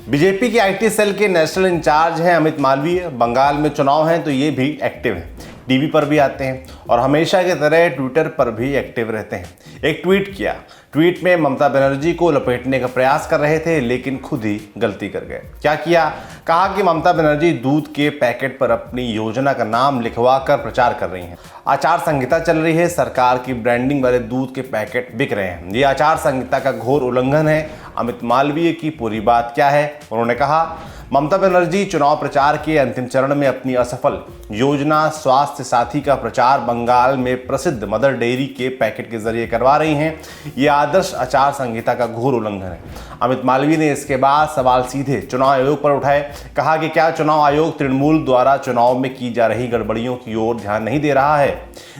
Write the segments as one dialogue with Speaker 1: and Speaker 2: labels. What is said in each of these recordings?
Speaker 1: BJP के IT cell के national in charge हैं अमित मालवीय। बंगाल में चुनाव हैं तो ये भी एक्टिव हैं, टीवी पर भी आते हैं और हमेशा की तरह ट्विटर पर भी एक्टिव रहते हैं। एक ट्वीट किया, ट्वीट में ममता बनर्जी को लपेटने का प्रयास कर रहे थे लेकिन खुद ही गलती कर गए। क्या किया? कहा कि ममता बनर्जी दूध के पैकेट पर अपनी योजना का नाम लिखवा कर प्रचार कर रही हैं। आचार संहिता चल रही है, सरकार की ब्रांडिंग वाले दूध के पैकेट बिक रहे हैं, ये आचार संहिता का घोर उल्लंघन है। अमित मालवीय की पूरी बात क्या है? उन्होंने कहा, ममता बनर्जी चुनाव प्रचार के अंतिम चरण में अपनी असफल योजना स्वास्थ्य साथी का प्रचार बंगाल में प्रसिद्ध मदर डेयरी के पैकेट के जरिए करवा रही हैं। यह आदर्श आचार संहिता का घोर उल्लंघन है। अमित मालवीय ने इसके बाद सवाल सीधे चुनाव आयोग पर उठाए। कहा कि क्या चुनाव आयोग तृणमूल द्वारा चुनाव में की जा रही गड़बड़ियों की ओर ध्यान नहीं दे रहा है?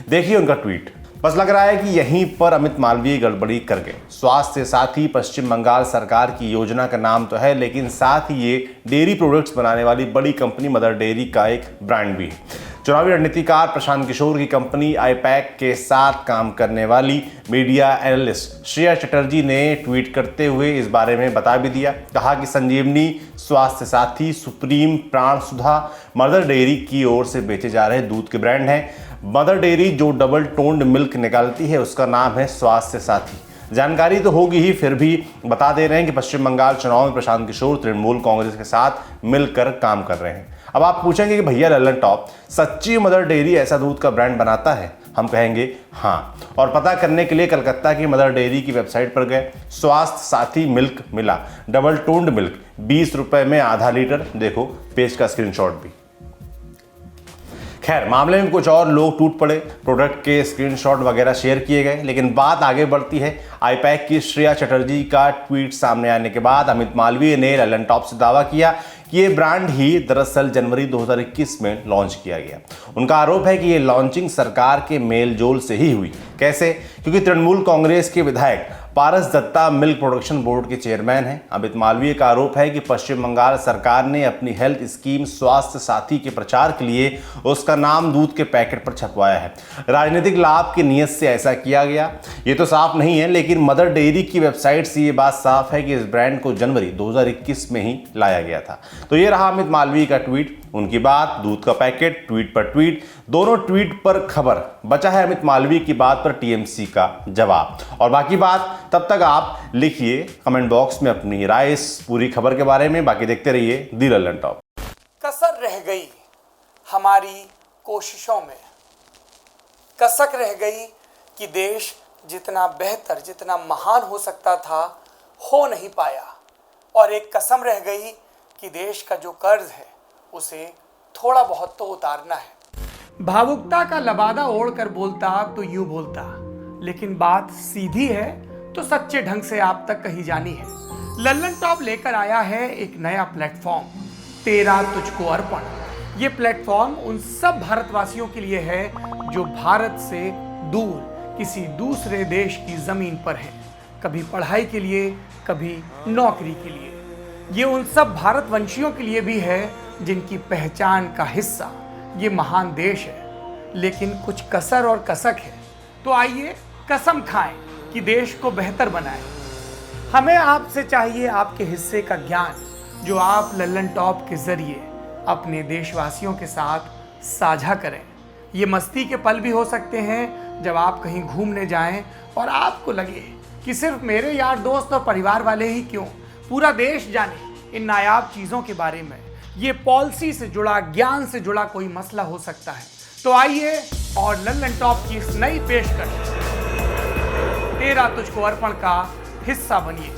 Speaker 1: देखिए उनका ट्वीट। बस लग रहा है कि यहीं पर अमित मालवीय गड़बड़ी कर गए। स्वास्थ्य साथी पश्चिम बंगाल सरकार की योजना का नाम तो है, लेकिन साथ ही ये डेयरी प्रोडक्ट्स बनाने वाली बड़ी कंपनी मदर डेयरी का एक ब्रांड भी है। चुनावी रणनीतिकार प्रशांत किशोर की कंपनी आईपैक के साथ काम करने वाली मीडिया एनालिस्ट श्रेया चटर्जी ने ट्वीट करते हुए इस बारे में बता भी दिया। कहा कि संजीवनी स्वास्थ्य साथी सुप्रीम प्राण सुधा मदर डेयरी की ओर से बेचे जा रहे दूध के ब्रांड हैं। मदर डेयरी जो डबल टोन्ड मिल्क निकालती है उसका नाम है स्वास्थ्य साथी। जानकारी तो होगी ही, फिर भी बता दे रहे हैं कि पश्चिम बंगाल चुनाव में प्रशांत किशोर तृणमूल कांग्रेस के साथ मिलकर काम कर रहे हैं। अब आप पूछेंगे कि भैया लल्लन टॉप, सच्ची मदर डेयरी ऐसा दूध का ब्रांड बनाता है? हम कहेंगे हाँ, और पता करने के लिए कलकत्ता की मदर डेयरी की वेबसाइट पर गए। स्वास्थ्य साथी मिल्क मिला, डबल टोन्ड मिल्क 20 रुपए में आधा लीटर। देखो पेज का स्क्रीनशॉट भी। खैर, मामले में कुछ और लोग टूट पड़े, प्रोडक्ट के स्क्रीनशॉट वगैरह शेयर किए गए, लेकिन बात आगे बढ़ती है। आईपैक की श्रेया चटर्जी का ट्वीट सामने आने के बाद अमित मालवीय ने लल्लन टॉप से दावा किया कि ये ब्रांड ही दरअसल जनवरी 2021 में लॉन्च किया गया। उनका आरोप है कि ये लॉन्चिंग सरकार के मेलजोल से ही हुई। कैसे? क्योंकि तृणमूल कांग्रेस के विधायक पारस दत्ता मिल्क प्रोडक्शन बोर्ड के चेयरमैन हैं। अमित मालवीय का आरोप है कि पश्चिम बंगाल सरकार ने अपनी हेल्थ स्कीम स्वास्थ्य साथी के प्रचार के लिए उसका नाम दूध के पैकेट पर छपवाया है। राजनीतिक लाभ की नीयत से ऐसा किया गया ये तो साफ नहीं है, लेकिन मदर डेयरी की वेबसाइट से ये बात साफ है कि इस ब्रांड को जनवरी 2021 में ही लाया गया था। तो ये रहा अमित मालवीय का ट्वीट, उनकी बात, दूध का पैकेट, ट्वीट पर ट्वीट, दोनों ट्वीट पर खबर। बचा है अमित मालवीय की बात पर टीएमसी का जवाब। और बाकी बात तब तक आप लिखिए कमेंट बॉक्स में अपनी राय इस पूरी खबर के बारे में। बाकी देखते रहिए दी लल्लन टॉप।
Speaker 2: कसर रह गई हमारी कोशिशों में, कसक रह गई कि देश जितना बेहतर, जितना महान हो सकता था, हो नहीं पाया। और एक कसम रह गई कि देश का जो कर्ज है उसे थोड़ा बहुत तो उतारना है। भावुकता का लबादा ओढ़कर बोलता तो यूं बोलता, लेकिन बात सीधी है तो सच्चे ढंग से आप तक कही जानी है। लल्लन टॉप लेकर आया है एक नया प्लेटफॉर्म, तेरा तुझको अर्पण। ये प्लेटफॉर्म उन सब भारतवासियों के लिए है जो भारत से दूर किसी दूसरे देश की जमीन पर हैं, कभी पढ़ाई के लिए, कभी नौकरी के लिए। ये उन सब भारतवंशियों के लिए भी है जिनकी पहचान का हिस्सा ये महान देश है, लेकिन कुछ कसर और कसक है। तो आइए कसम खाएं कि देश को बेहतर बनाएं। हमें आपसे चाहिए आपके हिस्से का ज्ञान, जो आप लल्लन टॉप के जरिए अपने देशवासियों के साथ साझा करें। ये मस्ती के पल भी हो सकते हैं जब आप कहीं घूमने जाएं और आपको लगे कि सिर्फ मेरे यार दोस्त और परिवार वाले ही क्यों, पूरा देश जाने इन नायाब चीज़ों के बारे में। ये पॉलिसी से जुड़ा, ज्ञान से जुड़ा कोई मसला हो सकता है। तो आइए और लल्लन टॉप की इस नई पेशकश तेरा तुझको अर्पण का हिस्सा बनिए।